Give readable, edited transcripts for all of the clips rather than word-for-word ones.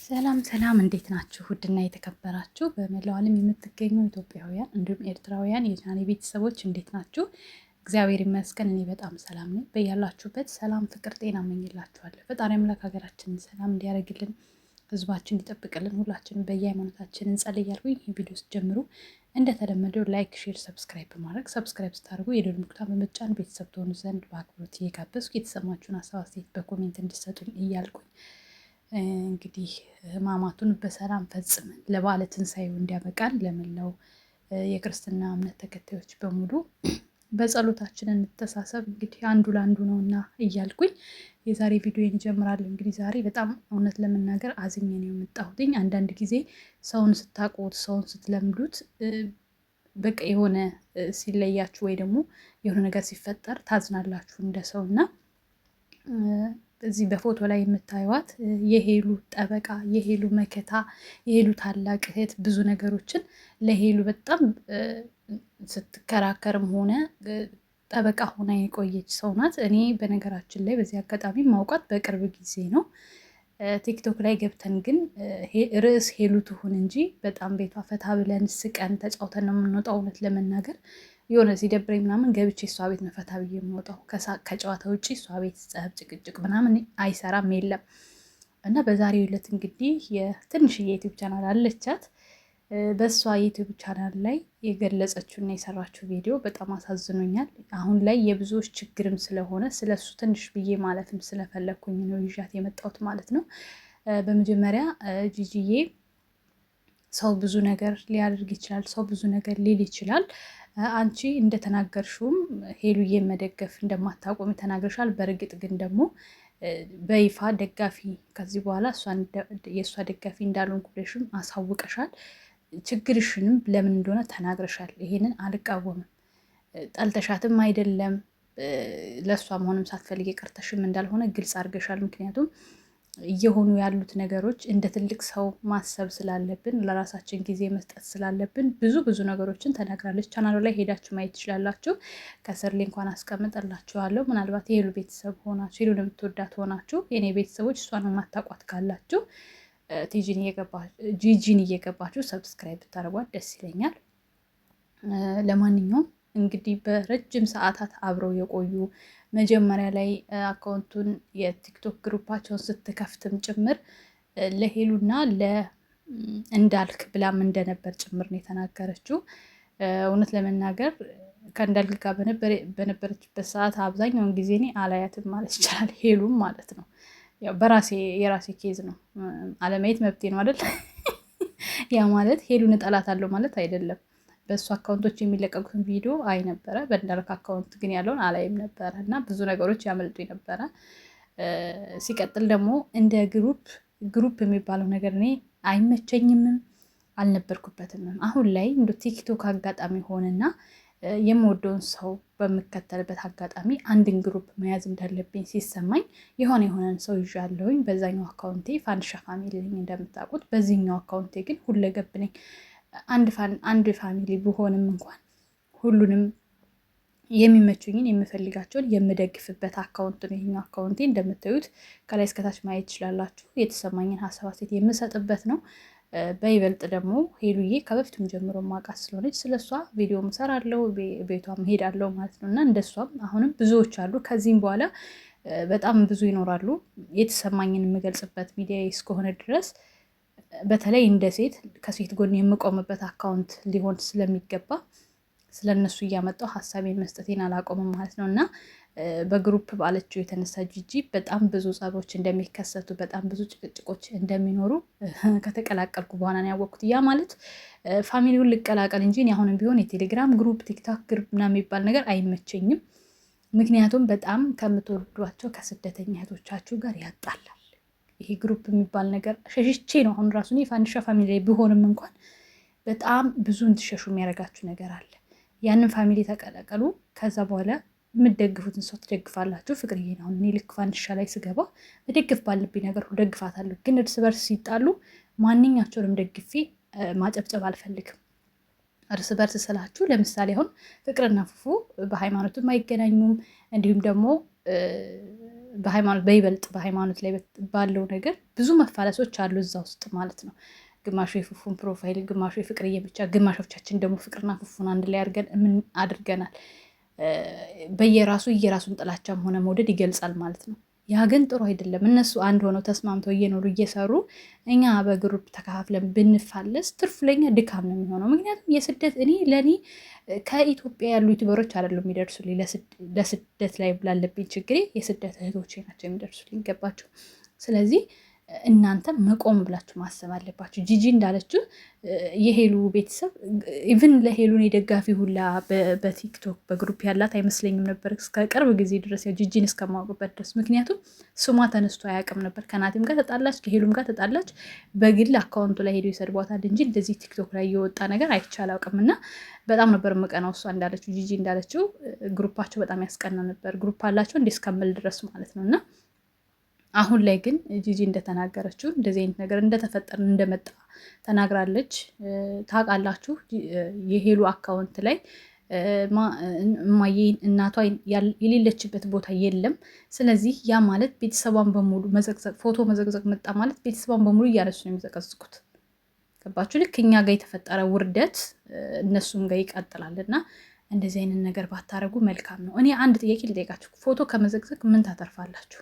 ሰላም ሰላም፣ እንዴት ናችሁ? ውድና የተከበራችሁ በመላው ዓለም የምትገኙ ኢትዮጵያውያን እንዲሁም ኤርትራውያን የቻናሌ ቤተሰቦች እንዴት ናችሁ? እግዚአብሔር ይመስገን እኔ በጣም ሰላም ነኝ። በያላችሁበት ሰላም፣ ፍቅር፣ ጤና እመኝላችኋለሁ። ፈጣሪ አምላክ ሀገራችንን ሰላም እንዲያደርግልን፣ ህዝባችን እንዲጠብቅልን ሁላችንም በየሃይማኖታችን እንጸልይ እያልኩኝ ይህ ቪዲዮ ስትጀምሩ እንደተለመደው ላይክ፣ ሼር፣ ሰብስክራይብ በማድረግ ሰብስክራይብ ስታደርጉ የደወል ምልክቱን በመጫን ቤተሰብ ትሆኑ ዘንድ በአክብሮት እየጋበዝኩ የተሰማችሁን ሀሳብ አስተያየት በኮሜንት እንድሰጡኝ እያልኩኝ እንግዲህ ህማማቱን በሰላም ፈጽመን ለበዓለ ትንሣኤው እንዲያበቃን ለመላው የክርስትና እምነት ተከታዮች በሙሉ በጸሎታችን እንተሳሰብ። እንግዲህ አንዱ ለአንዱ ነው እና እያልኩኝ የዛሬ ቪዲዮን እጀምራለሁ። እንግዲህ ዛሬ በጣም እውነት ለመናገር አዝኜ ነው የመጣሁትኝ። አንዳንድ ጊዜ ሰውን ስታውቁት፣ ሰውን ስትለምዱት በቃ የሆነ ሲለያችሁ ወይ ደግሞ የሆነ ነገር ሲፈጠር ታዝናላችሁ እንደ ሰው እና እዚህ በፎቶ ላይ የምታዩት የሄሉ ጠበቃ፣ የሄሉ መከታ፣ የሄሉ ታላቅ እህት ብዙ ነገሮችን ለሄሉ በጣም ስትከራከርም ሆነ ጠበቃ ሆና የቆየች ሰው ናት። እኔ በነገራችን ላይ በዚህ አጋጣሚ ማውቃት በቅርብ ጊዜ ነው። ቲክቶክ ላይ ገብተን ግን ርዕስ ሄሉ ትሁን እንጂ በጣም ቤቷ ፈታ ብለን ስቀን ተጫውተን ነው የምንወጣው። እውነት ለመናገር የሆነ ሲደብረኝ ምናምን ገብቼ እሷ ቤት ነው ፈታ ብዬ የምወጣው። ከጨዋታ ውጭ እሷ ቤት ጸብ፣ ጭቅጭቅ ምናምን አይሰራም የለም። እና በዛሬው ዕለት እንግዲህ የትንሽዬ ዩቲዩብ ቻናል አለቻት። በእሷ ዩቲዩብ ቻናል ላይ የገለጸችውና የሰራችው ቪዲዮ በጣም አሳዝኖኛል። አሁን ላይ የብዙዎች ችግርም ስለሆነ ስለሱ ትንሽ ብዬ ማለትም ስለፈለግኩኝ ነው ይዣት የመጣሁት ማለት ነው። በመጀመሪያ ጂጂዬ ሰው ብዙ ነገር ሊያደርግ ይችላል፣ ሰው ብዙ ነገር ሊል ይችላል። አንቺ እንደተናገርሽውም ሄሉዬን መደገፍ እንደማታቆሚ ተናግረሻል። በእርግጥ ግን ደግሞ በይፋ ደጋፊ ከዚህ በኋላ የእሷ ደጋፊ እንዳልሆንኩ ብለሽም አሳውቀሻል። ችግርሽንም ለምን እንደሆነ ተናግረሻል። ይሄንን አልቃወምም። ጠልተሻትም አይደለም ለእሷ መሆንም ሳትፈልግ የቀርተሽም እንዳልሆነ ግልጽ አድርገሻል። ምክንያቱም እየሆኑ ያሉት ነገሮች እንደ ትልቅ ሰው ማሰብ ስላለብን፣ ለራሳችን ጊዜ መስጠት ስላለብን ብዙ ነገሮችን ተናግራለች። ቻናሉ ላይ ሄዳችሁ ማየት ትችላላችሁ። ከስር ሊንኳን አስቀምጠላችኋለሁ። ምናልባት የሄሉ ቤተሰብ ሆናችሁ ሄሉን የምትወዳት ሆናችሁ የኔ ቤተሰቦች እሷን የማታውቋት ካላችሁ ጂጂን እየገባችሁ ሰብስክራይብ ብታደርጓት ደስ ይለኛል። ለማንኛውም እንግዲህ በረጅም ሰዓታት አብረው የቆዩ መጀመሪያ ላይ አካውንቱን የቲክቶክ ግሩፓቸውን ስትከፍትም ጭምር ለሄሉና ለእንዳልክ ብላም እንደነበር ጭምር ነው የተናገረችው። እውነት ለመናገር ከእንዳልክ ጋር በነበረችበት ሰዓት አብዛኛውን ጊዜ እኔ አላያትም ማለት ይቻላል። ሄሉም ማለት ነው። ያው የራሴ ኬዝ ነው፣ አለማየት መብቴ ነው አይደል? ያ ማለት ሄሉን እጠላታለሁ ማለት አይደለም። በእሱ አካውንቶች የሚለቀቁትን ቪዲዮ አይ ነበረ። በእንዳልክ አካውንት ግን ያለውን አላይም ነበረ እና ብዙ ነገሮች ያመልጡ ነበረ። ሲቀጥል ደግሞ እንደ ግሩፕ የሚባለው ነገር እኔ አይመቸኝምም፣ አልነበርኩበትምም። አሁን ላይ እንደ ቲክቶክ አጋጣሚ ሆነና የምወደውን ሰው በምከተልበት አጋጣሚ አንድን ግሩፕ መያዝ እንዳለብኝ ሲሰማኝ የሆነን ሰው ይዣለሁኝ። በዛኛው አካውንቴ ፋንድሻ ፋሚሊ ነኝ እንደምታውቁት። በዚህኛው አካውንቴ ግን ሁለገብ ነኝ። አንድ ፋሚሊ ብሆንም እንኳን ሁሉንም የሚመቹኝን የምፈልጋቸውን የምደግፍበት አካውንት ነው ይሄኛው አካውንቴ። እንደምታዩት ከላይ እስከታች ማየት ትችላላችሁ። የተሰማኝን ሀሳብ አስተያየት የምሰጥበት ነው። በይበልጥ ደግሞ ሄሉዬ ከበፊቱም ጀምሮ ማውቃት ስለሆነች ስለሷ ቪዲዮ እሰራለሁ፣ ቤቷም ሄዳለሁ ማለት ነው። እና እንደሷም አሁንም ብዙዎች አሉ። ከዚህም በኋላ በጣም ብዙ ይኖራሉ። የተሰማኝን የምገልጽበት ሚዲያ እስከሆነ ድረስ በተለይ እንደ ሴት ከሴት ጎን የምቆምበት አካውንት ሊሆን ስለሚገባ ስለነሱ እያመጣው ሀሳቤን መስጠቴን አላቆምም ማለት ነው። እና በግሩፕ ባለችው የተነሳ ጂጂ በጣም ብዙ ጸቦች እንደሚከሰቱ፣ በጣም ብዙ ጭቅጭቆች እንደሚኖሩ ከተቀላቀልኩ በኋላ ነው ያወቅኩት። ያ ማለት ፋሚሊውን ልቀላቀል እንጂ አሁንም ቢሆን የቴሌግራም ግሩፕ፣ ቲክታክ ግሩፕ ምናምን የሚባል ነገር አይመቸኝም። ምክንያቱም በጣም ከምትወዷቸው ከስደተኛ እህቶቻችሁ ጋር ያጣላል። ይሄ ግሩፕ የሚባል ነገር ሸሽቼ ነው አሁን ራሱ የፋንድሻ ፋሚሊ ላይ ቢሆንም እንኳን በጣም ብዙ እንድሸሹ የሚያደርጋችሁ ነገር አለ። ያንን ፋሚሊ ተቀላቀሉ። ከዛ በኋላ የምትደግፉትን ሰው ትደግፋላችሁ። ፍቅርዬን አሁን እኔ ልክ ፋንድሻ ላይ ስገባ መደግፍ ባለብኝ ነገር ደግፋታለሁ። ግን እርስ በርስ ሲጣሉ ማንኛቸውንም ደግፌ ማጨብጨብ አልፈልግም። እርስ በርስ ስላችሁ ለምሳሌ አሁን ፍቅርና ፉፉ በሃይማኖትም አይገናኙም። እንዲሁም ደግሞ በሃይማኖት በይበልጥ በሃይማኖት ላይ ባለው ነገር ብዙ መፋለሶች አሉ እዛ ውስጥ ማለት ነው። ግማሹ የፉፉን ፕሮፋይል፣ ግማሹ የፍቅርዬ ብቻ፣ ግማሾቻችን ደግሞ ፍቅርና ፉፉን አንድ ላይ አድርገን ምን አድርገናል። በየራሱ የራሱን ጥላቻም ሆነ መውደድ ይገልጻል ማለት ነው። ያ ግን ጥሩ አይደለም። እነሱ አንድ ሆነው ተስማምተው እየኖሩ እየሰሩ እኛ በግሩፕ ተከፋፍለን ብንፋለስ ትርፉ ለኛ ድካም ነው የሚሆነው። ምክንያቱም የስደት ለእኔ ከኢትዮጵያ ያሉ ዩቱበሮች አይደሉም የሚደርሱልኝ ለስደት ላይ ላለብኝ ችግሬ የስደት እህቶቼ ናቸው የሚደርሱልኝ። ገባቸው? ስለዚህ እናንተ መቆም ብላችሁ ማሰብ አለባችሁ። ጂጂ እንዳለችው የሄሉ ቤተሰብ ኢቭን ለሄሉን የደጋፊ ሁላ በቲክቶክ በግሩፕ ያላት አይመስለኝም ነበር እስከ ቅርብ ጊዜ ድረስ፣ ያው ጂጂን እስከማውቅበት ድረስ። ምክንያቱም ስሟ ተነስቶ አያውቅም ነበር። ከናቲም ጋር ተጣላች፣ ከሄሉም ጋር ተጣላች። በግል አካውንቱ ላይ ሄዶ ይሰድቧታል እንጂ እንደዚህ ቲክቶክ ላይ የወጣ ነገር አይቼ አላውቅም። እና በጣም ነበር የምቀናው። እሷ እንዳለችው ጂጂ እንዳለችው ግሩፓቸው በጣም ያስቀና ነበር። ግሩፕ አላቸው እንዲህ እስከምል ድረስ ማለት ነው። እና አሁን ላይ ግን ጂጂ እንደተናገረችው እንደዚህ አይነት ነገር እንደተፈጠረ እንደመጣ ተናግራለች። ታውቃላችሁ የሄሉ አካውንት ላይ እማዬ እናቷ የሌለችበት ቦታ የለም። ስለዚህ ያ ማለት ቤተሰቧን በሙሉ መዘቅዘቅ፣ ፎቶ መዘቅዘቅ መጣ ማለት ቤተሰቧን በሙሉ እያነሱ ነው የሚዘቀዝቁት። ገባችሁ? ልክ እኛ ጋር የተፈጠረ ውርደት እነሱም ጋር ይቀጥላል። እና እንደዚህ አይነት ነገር ባታረጉ መልካም ነው። እኔ አንድ ጥያቄ ልጠይቃችሁ። ፎቶ ከመዘቅዘቅ ምን ታተርፋላችሁ?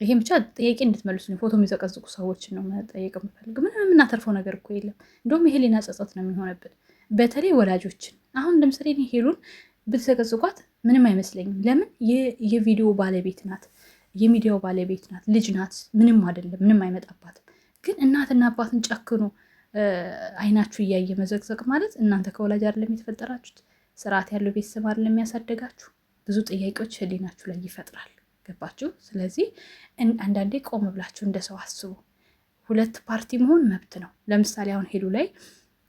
ይሄም ብቻ ጥያቄ እንድትመልሱ ነው። ፎቶ የሚዘቀዝቁ ሰዎችን ነው መጠየቅ የምፈልግ። ምንም የምናተርፈው ነገር እኮ የለም። እንደውም የሄሊና ጸጸት ነው የሚሆንብን፣ በተለይ ወላጆችን። አሁን ለምሳሌ ሄሉን ብትዘቀዝቋት ምንም አይመስለኝም። ለምን? የቪዲዮ ባለቤት ናት፣ የሚዲያው ባለቤት ናት፣ ልጅ ናት። ምንም አይደለም፣ ምንም አይመጣባትም። ግን እናትና አባትን ጨክኖ አይናችሁ እያየ መዘቅዘቅ ማለት እናንተ ከወላጅ አይደለም የተፈጠራችሁት? ስርዓት ያለው ቤተሰብ አይደለም የሚያሳደጋችሁ? ብዙ ጥያቄዎች ህሊናችሁ ላይ ይፈጥራል። ገባችሁ? ስለዚህ አንዳንዴ ቆም ብላችሁ እንደ ሰው አስቡ። ሁለት ፓርቲ መሆን መብት ነው። ለምሳሌ አሁን ሄሉ ላይ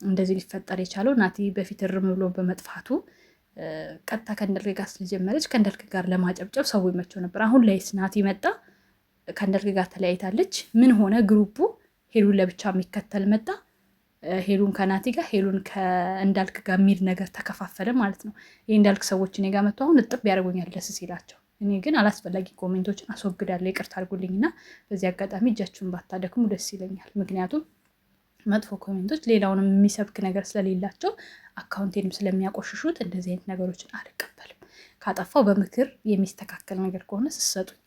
እንደዚህ ሊፈጠር የቻለው ናቲ በፊት እርም ብሎ በመጥፋቱ ቀጥታ ከእንደልክ ጋር ስለጀመረች ከእንደልክ ጋር ለማጨብጨብ ሰው ይመቸው ነበር። አሁን ላይስ ናቲ መጣ፣ ከእንደልክ ጋር ተለያይታለች። ምን ሆነ? ግሩፑ ሄሉን ለብቻ የሚከተል መጣ። ሄሉን ከናቲ ጋር፣ ሄሉን ከእንዳልክ ጋር የሚል ነገር ተከፋፈለ ማለት ነው። ይህ እንዳልክ ሰዎች እኔ ጋር መጥቶ አሁን እጥብ ያደርጉኛል ደስ ሲላቸው። እኔ ግን አላስፈላጊ ኮሜንቶችን አስወግዳለሁ። ይቅርታ አድርጉልኝና በዚህ አጋጣሚ እጃችሁን ባታደክሙ ደስ ይለኛል። ምክንያቱም መጥፎ ኮሜንቶች ሌላውንም የሚሰብክ ነገር ስለሌላቸው አካውንቴንም ስለሚያቆሽሹት እንደዚህ አይነት ነገሮችን አልቀበልም። ካጠፋው በምክር የሚስተካከል ነገር ከሆነ ስሰጡኝ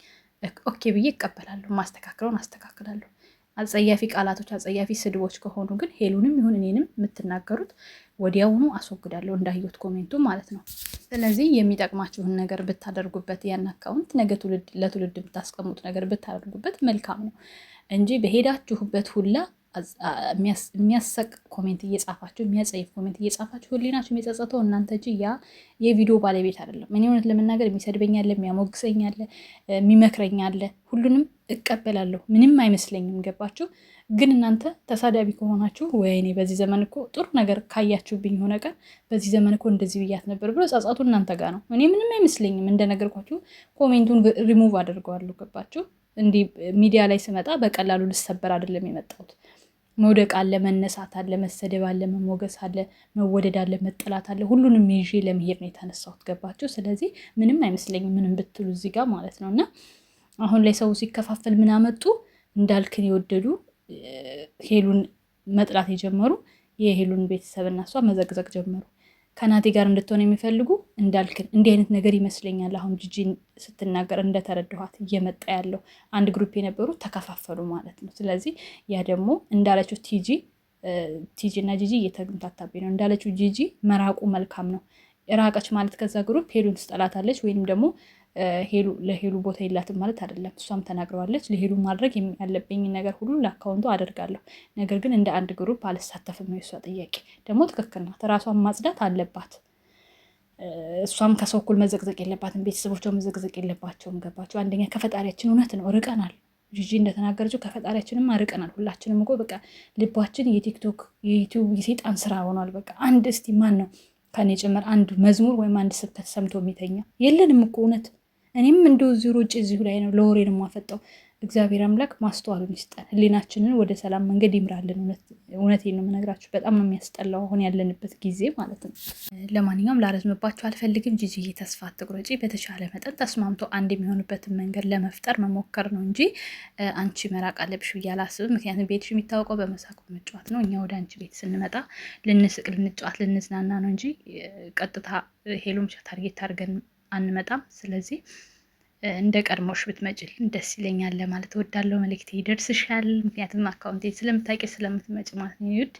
ኦኬ ብዬ እቀበላለሁ። ማስተካከለውን አስተካክላለሁ። አጸያፊ ቃላቶች፣ አጸያፊ ስድቦች ከሆኑ ግን ሄሉንም ይሁን እኔንም የምትናገሩት ወዲያውኑ አስወግዳለሁ፣ እንዳየሁት ኮሜንቱ ማለት ነው። ስለዚህ የሚጠቅማችሁን ነገር ብታደርጉበት፣ ያን አካውንት ነገ ለትውልድ ብታስቀሙት ነገር ብታደርጉበት መልካም ነው እንጂ በሄዳችሁበት ሁላ የሚያሰቅ ኮሜንት እየጻፋችሁ፣ የሚያጸይፍ ኮሜንት እየጻፋችሁ ህሊናችሁ የሚጸጸተው እናንተ እንጂ ያ የቪዲዮ ባለቤት አይደለም። እኔ እውነት ለመናገር የሚሰድበኛለ፣ የሚያሞግሰኛለ፣ የሚመክረኛለ ሁሉንም እቀበላለሁ። ምንም አይመስለኝም። ገባችሁ? ግን እናንተ ተሳዳቢ ከሆናችሁ ወይኔ በዚህ ዘመን እኮ ጥሩ ነገር ካያችሁብኝ የሆነ ቀን በዚህ ዘመን እኮ እንደዚህ ብያት ነበር ብሎ ጸጸቱ እናንተ ጋር ነው። እኔ ምንም አይመስለኝም። እንደነገርኳችሁ ኮሜንቱን ሪሙቭ አድርገዋለሁ። ገባችሁ? እንዲህ ሚዲያ ላይ ስመጣ በቀላሉ ልሰበር አይደለም የመጣሁት። መውደቅ አለ፣ መነሳት አለ፣ መሰደብ አለ፣ መሞገስ አለ፣ መወደድ አለ፣ መጠላት አለ። ሁሉንም ይዤ ለመሄድ ነው የተነሳሁት። ገባችሁ? ስለዚህ ምንም አይመስለኝም ምንም ብትሉ እዚህ ጋር ማለት ነው። እና አሁን ላይ ሰው ሲከፋፈል ምን አመጡ? እንዳልክን የወደዱ ሄሉን መጥላት የጀመሩ የሄሉን ቤተሰብና እሷ መዘግዘግ ጀመሩ። ከናቲ ጋር እንድትሆን የሚፈልጉ እንዳልክን እንዲህ አይነት ነገር ይመስለኛል። አሁን ጂጂን ስትናገር እንደተረዳኋት እየመጣ ያለው አንድ ግሩፕ የነበሩ ተከፋፈሉ ማለት ነው። ስለዚህ ያ ደግሞ እንዳለችው ቲጂ እና ጂጂ እየተምታታብኝ ነው። እንዳለችው ጂጂ መራቁ መልካም ነው። ራቀች ማለት ከዛ ግሩፕ ሄሉን ትጠላታለች ወይም ደግሞ ለሄሉ ቦታ የላትም ማለት አይደለም። እሷም ተናግረዋለች። ለሄሉ ማድረግ ያለብኝ ነገር ሁሉ ለአካውንቱ አደርጋለሁ፣ ነገር ግን እንደ አንድ ግሩፕ አልሳተፍም ነው የእሷ ጥያቄ። ደግሞ ትክክል ናት። ራሷን ማጽዳት አለባት። እሷም ከሰው እኩል መዘቅዘቅ የለባትም። ቤተሰቦቿ መዘቅዘቅ የለባቸውም። ገባቸው? አንደኛ ከፈጣሪያችን እውነት ነው ርቀናል። ጂጂ እንደተናገረችው ከፈጣሪያችንም ርቀናል። ሁላችንም እኮ በቃ ልባችን የቲክቶክ የዩቲዩብ የሴጣን ስራ ሆኗል። በቃ አንድ እስቲ ማን ነው ከኔ ጭምር አንድ መዝሙር ወይም አንድ ስብከት ሰምቶ የሚተኛ የለንም እኮ እውነት። እኔም እንደው እዚሁ ሮጭ እዚሁ ላይ ነው ለወሬ ነው የማፈጣው። እግዚአብሔር አምላክ ማስተዋሉን ይስጠን፣ ህሊናችንን ወደ ሰላም መንገድ ይምራልን። እውነቴን ነው የምነግራችሁ። በጣም ነው የሚያስጠላው አሁን ያለንበት ጊዜ ማለት ነው። ለማንኛውም ላረዝምባችሁ አልፈልግም። ጂጂዬ ተስፋ አትቁረጪ። በተቻለ መጠን ተስማምቶ አንድ የሚሆኑበትን መንገድ ለመፍጠር መሞከር ነው እንጂ አንቺ መራቅ አለብሽ ብዬ አላስብም። ምክንያቱም ቤትሽ የሚታወቀው በመሳቅ መጫወት ነው። እኛ ወደ አንቺ ቤት ስንመጣ ልንስቅ፣ ልንጫወት፣ ልንዝናና ነው እንጂ ቀጥታ ሄሎም ታርጌት አድርገን አንመጣም። ስለዚህ እንደ ቀድሞሽ ብትመጭልን ደስ ይለኛል ለማለት እወዳለሁ። መልእክቴ ይደርስሻል። ምክንያቱም አካውንቴ ስለምታውቂ ስለምትመጭ ማለት ነው። ይውድ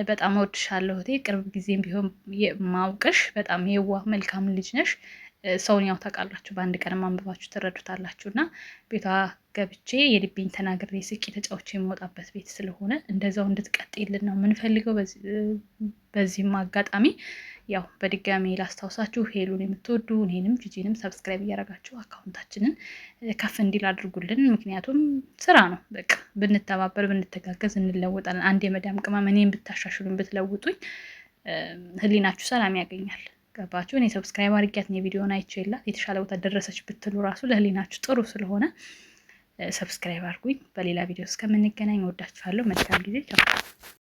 በጣም እወድሻለሁ እህቴ። ቅርብ ጊዜም ቢሆን ማውቅሽ በጣም የዋህ መልካም ልጅ ነሽ። ሰውን ያው ታውቃላችሁ፣ በአንድ ቀን ማንበባችሁ ትረዱታላችሁ። እና ቤቷ ገብቼ የልቤን ተናግሬ ስቄ ተጫውቼ የምወጣበት ቤት ስለሆነ እንደዛው እንድትቀጥይልን ነው የምንፈልገው። በዚህም አጋጣሚ ያው በድጋሚ ላስታውሳችሁ፣ ሄሉን የምትወዱ እኔንም ጂጂንም ሰብስክራይብ እያደረጋችሁ አካውንታችንን ከፍ እንዲል አድርጉልን። ምክንያቱም ስራ ነው፣ በቃ ብንተባበር ብንተጋገዝ እንለወጣለን። አንድ የመዳም ቅመም እኔም ብታሻሽሉን ብትለውጡኝ ህሊናችሁ ሰላም ያገኛል። ገባችሁ? እኔ ሰብስክራይብ አድርጊያት የቪዲዮን አይቼላት የተሻለ ቦታ ደረሰች ብትሉ ራሱ ለህሊናችሁ ጥሩ ስለሆነ ሰብስክራይብ አድርጉኝ። በሌላ ቪዲዮ እስከምንገናኝ ወዳችኋለሁ። መልካም ጊዜ።